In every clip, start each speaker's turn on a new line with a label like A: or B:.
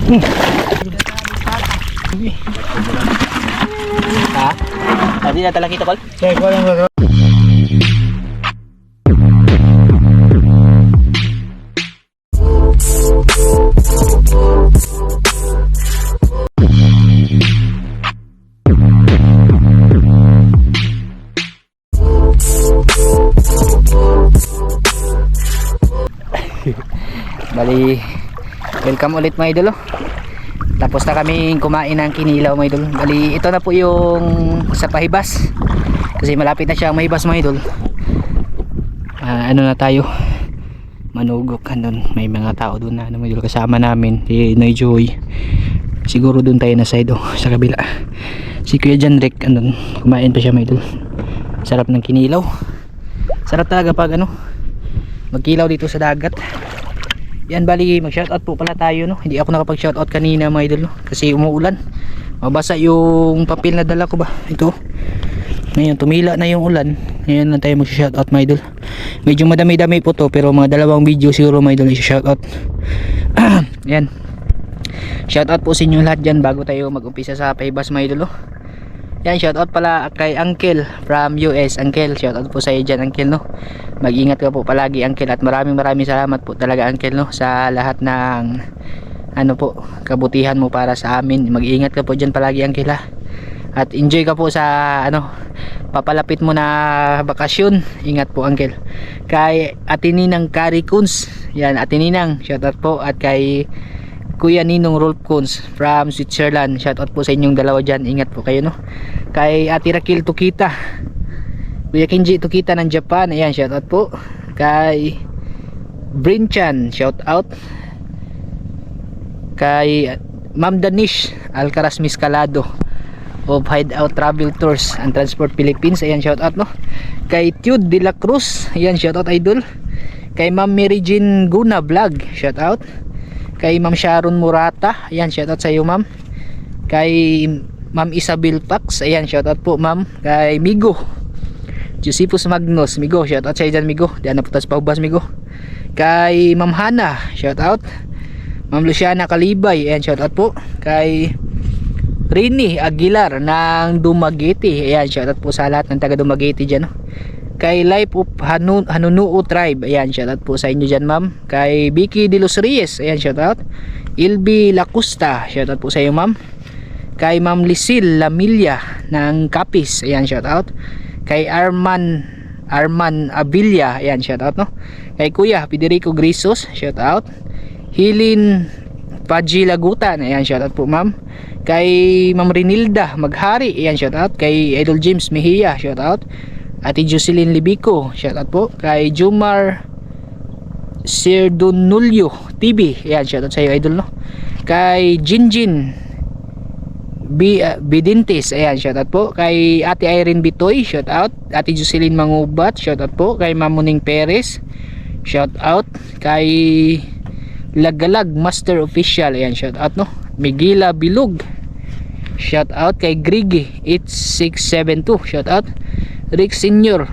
A: Ha? Tadi na talaga kita, Kol?
B: Kaya ko lang ba?
A: Bali, welcome ulit mga idol. Tapos na kami kumain ng kinilaw mga idol. Bali, ito na po yung sa pahibas. Kasi malapit na siya ang mahibas mga idol. Ano na tayo? Manugok andun. May mga tao doon na mga idol kasama namin. Si Noy Joy. Siguro doon tayo na side sa kabila. Si Kuya Janrick andun. Kumain pa siya mga idol. Sarap ng kinilaw. Sarap talaga pag magkilaw dito sa dagat. Yan, bali mag shoutout po pala tayo, no. Hindi ako nakapag shoutout kanina mga idol, no, kasi umuulan. Mabasa yung papel na dala ko ba. Ito. Ngayon tumila na yung ulan. Ngayon lang tayo mag shoutout mga idol. Medyo madami-dami po to, pero mga dalawang video siguro mga idol i-shoutout. Yan. Shoutout po sa inyo lahat dyan bago tayo mag-umpisa sa paybas mga idol, no. Yan, shoutout pala kay Uncle from US. Uncle, shoutout po sa iyo dyan, Uncle, no. Mag-ingat ka po palagi, Uncle, at maraming salamat po talaga, Uncle, no, sa lahat ng po, kabutihan mo para sa amin. Mag-ingat ka po dyan palagi, Uncle, ha. At enjoy ka po sa papalapit mo na bakasyon. Ingat po, Uncle. Kay Ate Ninang Kari Kunz, yan, Ate Ninang, shoutout po. At kay Kuya Ninong Rolf Kunz from Switzerland, shoutout po sa inyong dalawa dyan. Ingat po kayo, no. Kay Ate Rakil Tukita, Kuya Kenji Tukita ng Japan, ayan, shoutout po. Kay Brinchan, shoutout. Kay Ma'am Danish Alcaraz Miscalado of Hideout Travel Tours and Transport Philippines, ayan, shoutout, no. Kay Tude De La Cruz, ayan, shoutout idol. Kay Ma'am Mary Jean Guna Vlog, shoutout. Kay Ma'am Sharon Murata, ayan, shoutout sa iyo, ma'am. Kay Ma'am Isabel Pax, ayan, shoutout po, ma'am. Kay Migo Josephus Magnus, Migo, shoutout sa iyo dyan, Migo. Diyan na putas paubas, Migo. Kay Ma'am Hana, shoutout. Ma'am Luciana Kalibay, ayan, shoutout po. Kay Rini Aguilar ng Dumaguete, ayan, shoutout po sa lahat ng taga Dumaguete dyan, no. Kay Life of Hanunuo Tribe, ayan, shoutout po sa inyo dyan, ma'am. Kay Vicky De Los Reyes, ayan, shoutout. Ilby Lacusta, shoutout po sa iyo, ma'am. Kay Ma'am Lisil Lamilla ng Capiz, ayan, shoutout. Kay Arman Abilia, ayan, shoutout, no. Kay Kuya Federico Grisos, shoutout. Hilin Paji Lagutan, ayan, shoutout po, ma'am. Kay Ma'am Renilda Maghari, ayan, shoutout. Kay Idol James Mejia, shoutout. Ate Jocelyn Libico, shoutout po. Kay Jumar Serdonulio TV, ayan, shoutout sa iyo, idol, no. Kay Jinjin Bidintes, ayan, shoutout po. Kay Ate Irene Bitoy, shoutout. Ate Jocelyn Mangubat, shoutout po. Kay Ma'am Muning Perez, shoutout. Kay Lagalag Master Official, ayan, shoutout, no. Miguela Bilog, shoutout. Kay Grigi 8672, shoutout. Rick Senior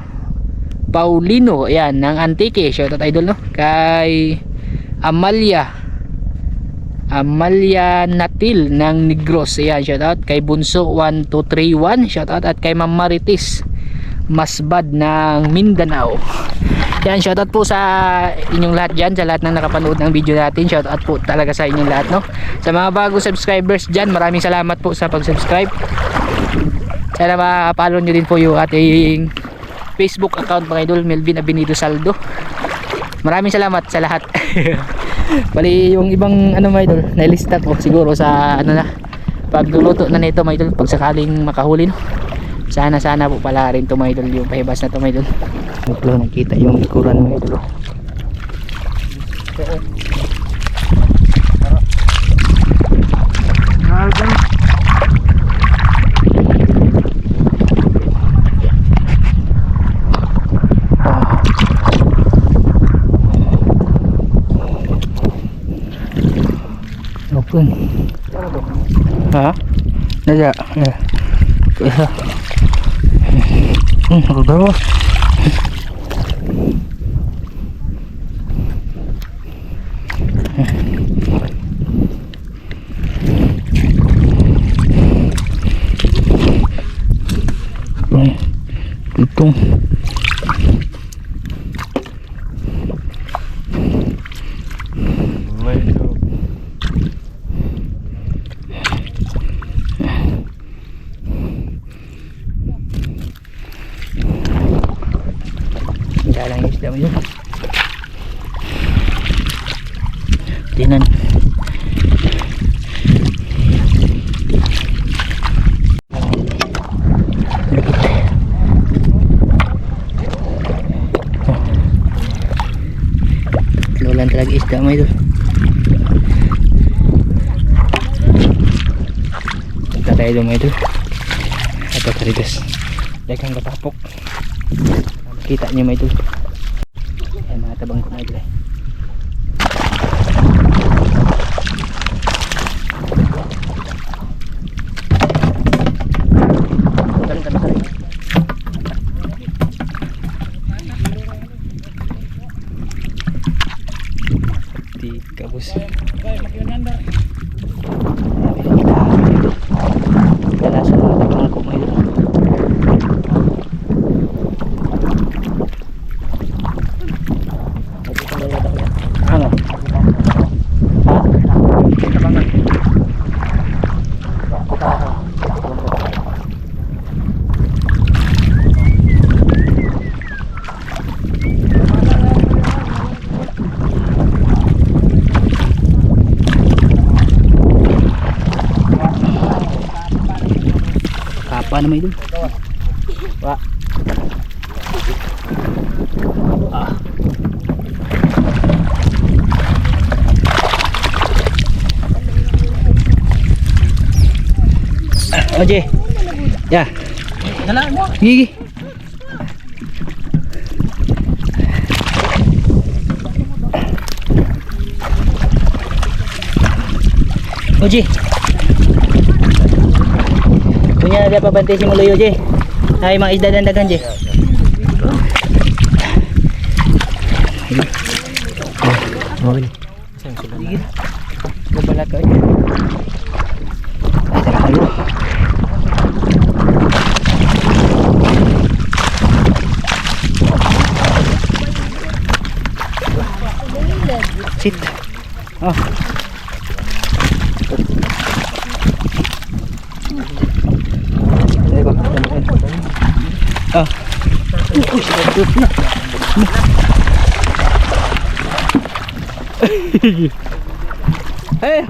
A: Paulino, ayan, ng Antique, shoutout, idol, no. Kay Amalia Natil ng Negros, ayan, shoutout. Kay Bunso 1231, shoutout. At kay Ma'am Maritis Masbad ng Mindanao, yan, shoutout po sa inyong lahat dyan, sa lahat ng nakapanood ng video natin. Shoutout po talaga sa inyong lahat, no. Sa mga bagong subscribers dyan, maraming salamat po sa pag-subscribe. Sana ma-follow nyo din po yung ating Facebook account, mga idol, Melvin Abinido Saldo. Maraming salamat sa lahat. Bali yung ibang mga idol, nailista ko siguro sa na pagluluto na nito, mga idol, pag sakaling makahuli, no. Sana po pala rin to, mga idol, yung pahibas na to, mga idol. Wala nakita yung likuran, mga idol. Open. Ha? Nada. Isa. Nakagawa. Kung dalang isda mo yun. Tinan. Lulan talaga isda mo ito. Punta tayo doon mo ito. Ito karigas. Dagang katapok. Kita nyo mo ito. Ay mga tabang ko na ito. Kabus. Kalasan mga tabang ko mo ito. Ano? Ha? Tabangan. Kapa naman ito. Wah. Oje. Ya. Jalan mo. Gigi. Oje. Punya dia apa bantai si mulai Oje. Hai mang isda dan dagan je. Oh, ini. Gigi. Kepala kau aja. Ada halu. Sit. Oh. Oh. Hey.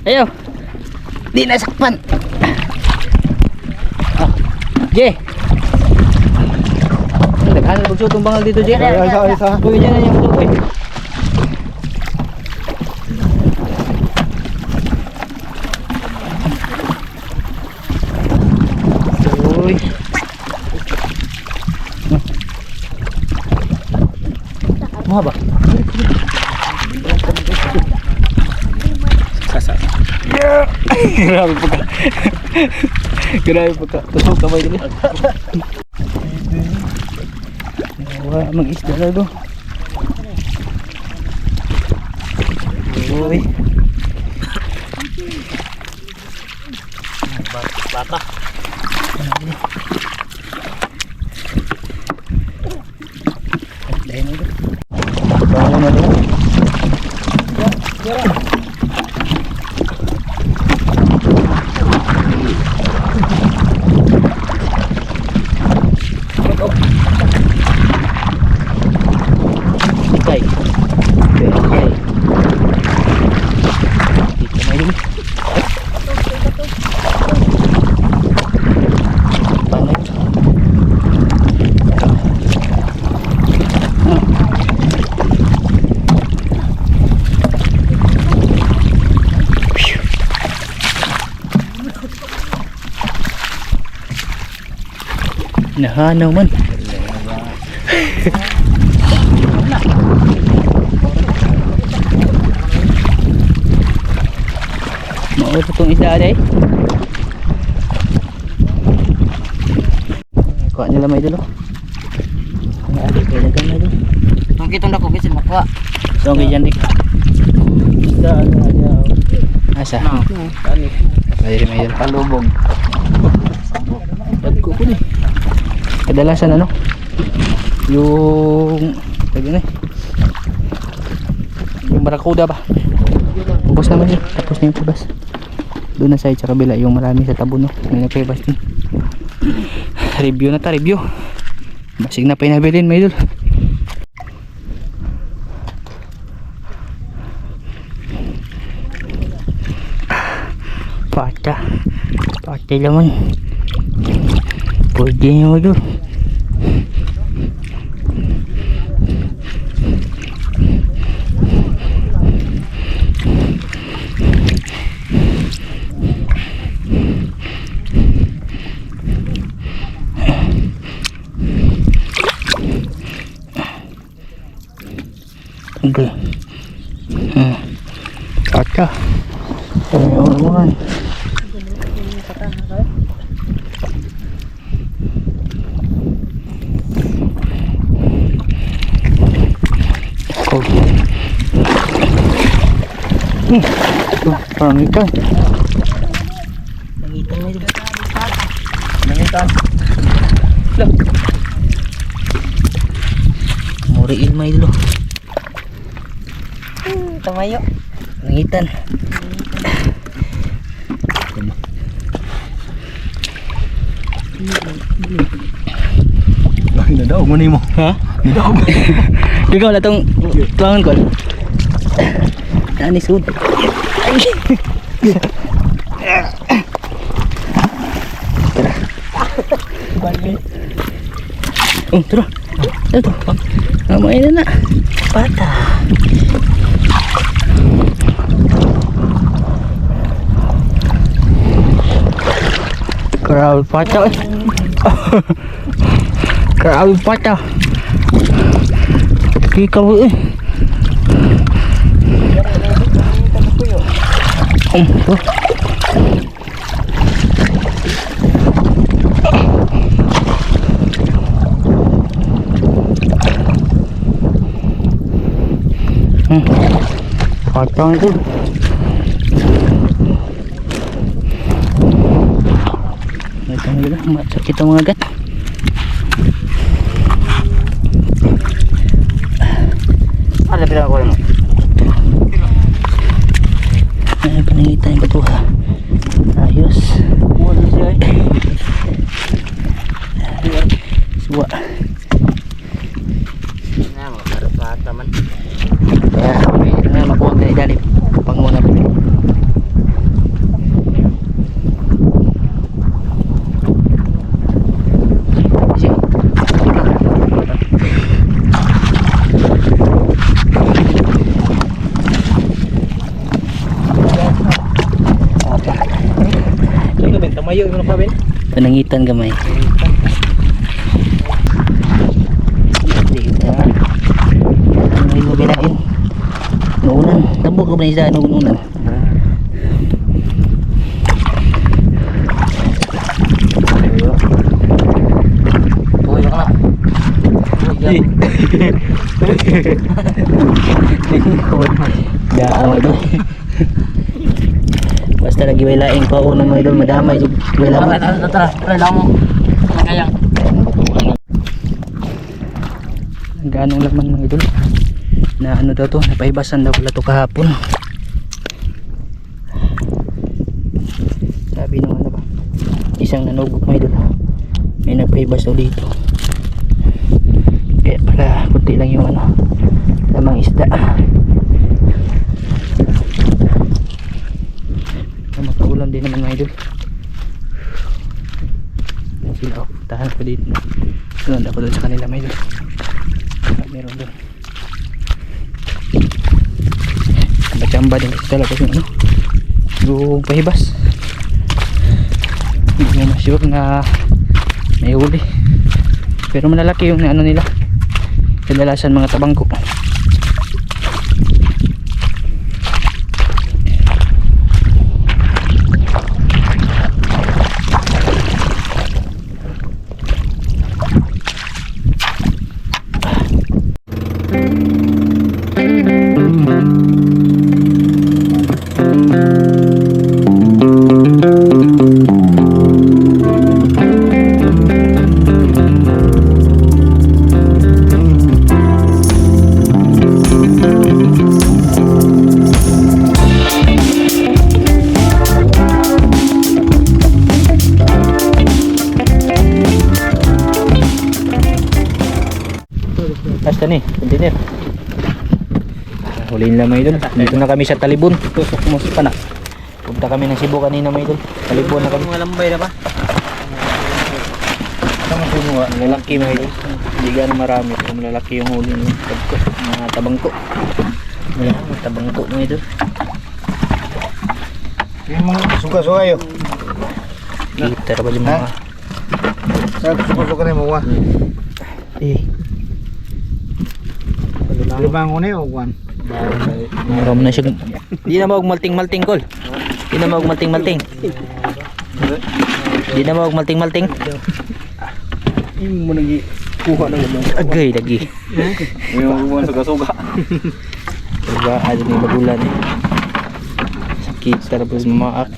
A: Ayo. Di nasakpan. Oh. J. Ano bagso itong bangal dito, J? Isa. Uy, dyan na yung tukoy. Uy. Mau ba? Sasa. Grabe pagka. Grabe pagka. Tusok kamay dili. Wah, mag-isda na do. Uy. Bata. Dahil mo do. Bawa na do. Okay. Okay. Dito may dumi. Paano ito? Nahanaw man. Maulit itong isda ay. Kuha nila may dulo. Naalit kayo na gano'n doon. Nung kitong dako kasi makuha. So ang ganyan dik. Isda ano niya. Asa? Pwede may dulo. Palubog. Dagko ko ni. kadalasan ano yung yung barakuda ba, ubos naman yun, tapos na yung pibas. Doon na side sa kabila yung marami sa tabo, no, may nagpibas din. Review na ta, review. Basig na pinabilin may idol. Pata naman, pwede nyo idol. Okay. Pata. Orang-orang. Pangitan. Pangitan na ito. Pangitan. Look. Muri ilma ito. Tamayo. Pangitan.
B: Nadaog mo nimo.
A: Ha?
B: Nadaog mo.
A: Ikaw na tong tuangan ko. Nani sud. Tara. Tara. Ito. Mamay na. Pata. Keral pata. Keral pata. Kikaw eh. Potong itu. Ito nila, sakit ang mga gat. Ada bilang ako mo. Ay, panangitan yung batuha. Ayos. Wala siya eh. Suwa. Nga, makarapata man. Kaya, may nga makuha na idalim. Panguna pa.
B: Mayo mo pa ben.
A: Panangitan gamay. May mo binain. Nuunan, tabok ko ba isa nuunan. Tuloy ka na. Ya, ano ito? Basta lagi may laing pa uno mga idol, madamay yung may lamang.
B: Tara lang mo. Kayang.
A: Ganong laman mga idol. Na ano daw to, napaibasan daw pala to kahapon. Sabi nung ano ba, isang nanugok mga idol. May nagpaibas daw dito. Kaya pala kunti lang yung ano, lamang isda. Makaulan din naman mga idol. Yan sila, tahan ko dito. Sunod ako doon sa kanila mga idol. Meron doon. Chamba din kasi talaga yung ano, yung pahibas. Hindi mo sure na may huli, pero malalaki yung ano nila, kadalasan mga tabangko. ni, container. Huli nila mga idol. Dito na kami sa Talibon.
B: Tusok mo sa panak.
A: Punta kami ng Cebu kanina mga idol. Talibon na kami.
B: Mga lambay na ba? Tama ko mo.
A: Malalaki mga idol. Hindi gano'ng marami. Pero malalaki yung huli ng tagko. Mga tabangko. Ayan, mga tabangko mga idol.
B: Yung mga suka-suka yun.
A: Kita na ba yung mga...
B: Suka-suka na mo wa.
A: Eh,
B: Libang ko na yun, Juan.
A: maram na siya. Di na mawag malting-malting kol. Di na mawag malting-malting. Di na mawag malting-malting.
B: Yung mo nagi kuha na mo.
A: Agay lagi.
B: Yung mga suka-suka.
A: Diba, ano yung magulan eh. Sakit tapos mamaak.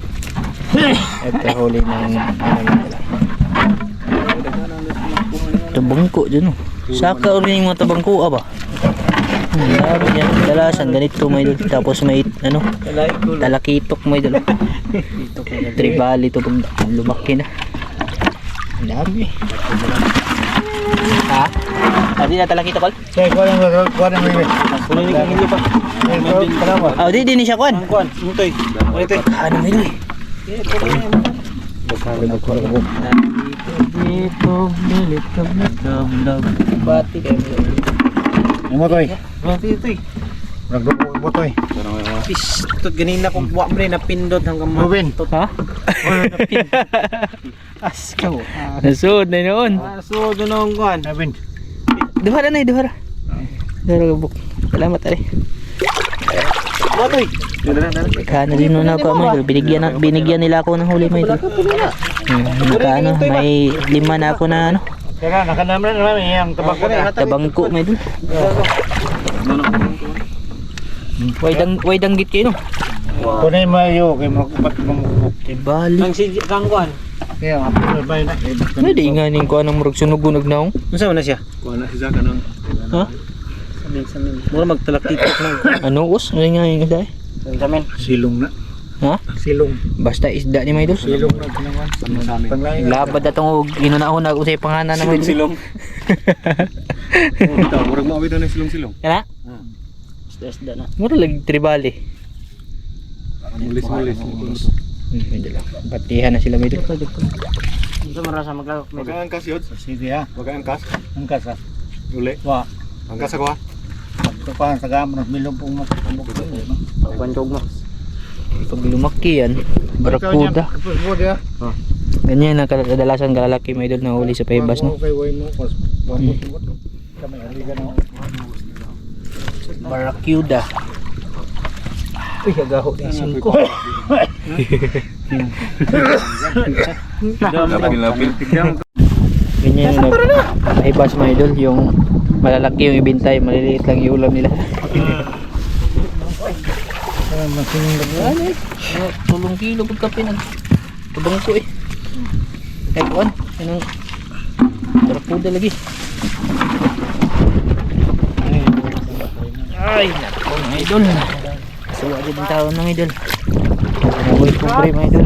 A: At huli ng ano nila. Tabangko dyan oh. Saka ulit yung mga tabangko ba? Dami yan. Dalasan ganito may idol. Tapos may ano, talakitok may idol. Tribal ito pag lumaki na. Ang dami. Ha? Hindi na talakitok kol?
B: Sige, kuha na mo yun. Kunin yung hingilo pa.
A: Ah, di ni siya kwan.
B: Kuhan, mutoy. Mutoy.
A: Ano may idol? Bati kayo.
B: Mutoy. Mutoy. Nagdupo mutoy.
C: Pistot ganina kong buwak mo rin napindot hanggang
B: Ruben.
A: Ha?
B: Askaw.
A: Nasud na noon.
C: So doon ang kuhan.
B: Ruben.
A: Duhara na duhara. Duhara buk. Salamat ari.
C: Matoy.
A: Kano din na ako mo, binigyan nila ako ng huli may. Kano may 5 na ako na ano.
B: Kaya nakanaman na namin yung tabako na.
A: Tabangko may dun. Way danggit kayo no.
B: Kunin mo yung kay makupat mo.
A: Bali.
C: Ang si kang kuhan.
B: Kaya nga bay na.
A: Hindi nga ning ko anong murag sunog-unog na ako.
C: Unsa man na siya?
B: Kuha na siya kanang.
A: Ha?
C: Samin. Mura magtalak-tiktok lang.
A: Ano us? Ano nga yung isda eh?
C: Samin.
B: Silong na.
A: Ha?
B: Silong.
A: Basta isda ni Maydol.
B: Silong na ginawan. Panglain.
A: Labad na itong ginunahon na usay panganan na Maydol.
B: Silong. Ito, murag mo awit na silong-silong.
A: Kana?
C: Isda na.
A: Mura lagi tribal eh.
B: Mulis-mulis.
A: Maydol lang. Batihan na sila Maydol.
C: Unsa man ra sa maglalak mo?
B: Wag ang angkas yun. Sige ha. Wag ang angkas. Angkas ha. Uli. Wa. Angkas ako ha. Ito pa sa gamon milong pong matubok.
C: Pagkog mo.
A: Pag lumaki yan, barakuda.
B: Barakuda.
A: Ganyan na kadalasan kalalaki may idol na huli sa paybas no.
B: Okay, way mo kos. Kami aligan mo.
A: Barakuda. Uy, agaho din 5. Ganyan na paybas mga idol, yung malalaki yung ibintay, maliliit lang yung ulam nila. Tulong kilo pag kape nag tabang ko eh. Ay kuan, anong barakuda lagi. Ay, nako mga idol. Suwa din ang tao ng idol. Inaboy pobre mga idol.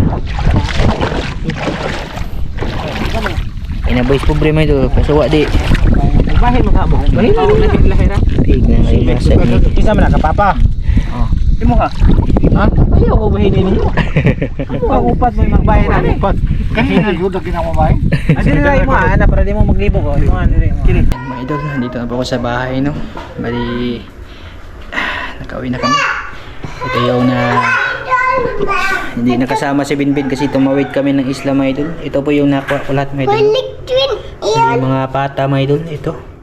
A: Inaboy pobre mga idol. Kasuwa di.
C: Bahin mo ka mo. Bahin mo lahi ra.
A: Tignan ay masa ni.
C: Isa man ka papa.
A: Oh.
C: Imo ka. Ha? Ayaw ko bahinin ninyo. Ang upat mo magbayan na.
B: Upat. Kasi nagud ginawa ba?
C: Adi ra imo ana para di mo maglibo ko. Imo ana diri. Kini.
A: Mga idol, nandito na po ako sa bahay no. Bali nakauwi na kami. Ito yung na hindi nakasama si Binbin kasi tumawid kami ng isla mga idol. Ito po yung nakuha ko lahat mga idol. Yung mga pata mga idol. Ito.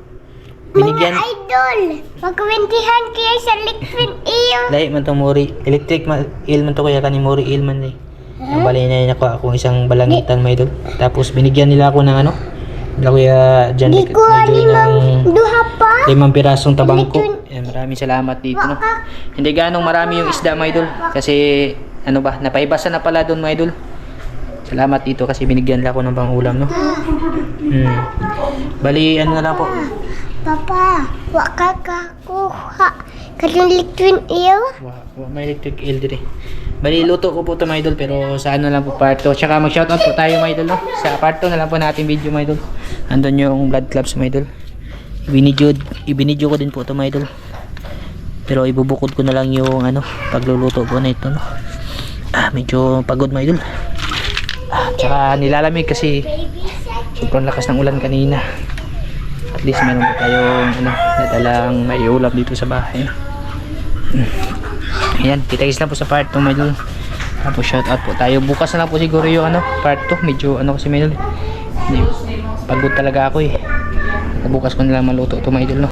A: Binigyan.
D: Idol, magkwentihan kaya sa liquid iyo.
A: Lahi man itong Mori. Electric il man to kaya kani Mori il man eh. Ang bali na nakuha akong isang balangitan mga idol. Tapos binigyan nila ako ng ano. Nila kuya Jan
D: Di ko limang duha pa.
A: 5 pirasong tabangko. Ayan, maraming salamat dito no. Hindi ganong marami yung isda mga idol kasi ano ba, napaibasan na pala doon mga idol. Salamat dito kasi binigyan nila ako ng pangulam no. Bali ano na lang po.
D: Papa, wa ka kakuha. Kadong liquid iyo.
A: Wa may electric eel dire. Bali luto ko po ito mga idol pero sa ano lang po part 2. Tsaka mag shoutout po tayo mga idol no. Sa part 2 na lang po natin video mga idol. Andun yung blood clubs mga idol. ibinidyo ko din po ito mga idol. Pero ibubukod ko na lang yung ano, pagluluto ko na ito, no. Medyo pagod mga idol. Tsaka nilalamig kasi sobrang lakas ng ulan kanina. At least meron po tayong ano, nadalang may ulam dito sa bahay. Ayan, kita-kits lang po sa part 2 mga idol. Tapos shout out po tayo. Bukas na lang po siguro yung ano, part 2. Medyo ano kasi mga idol. Pagod talaga ako eh. Bukas ko na lang maluto ito mga idol, no.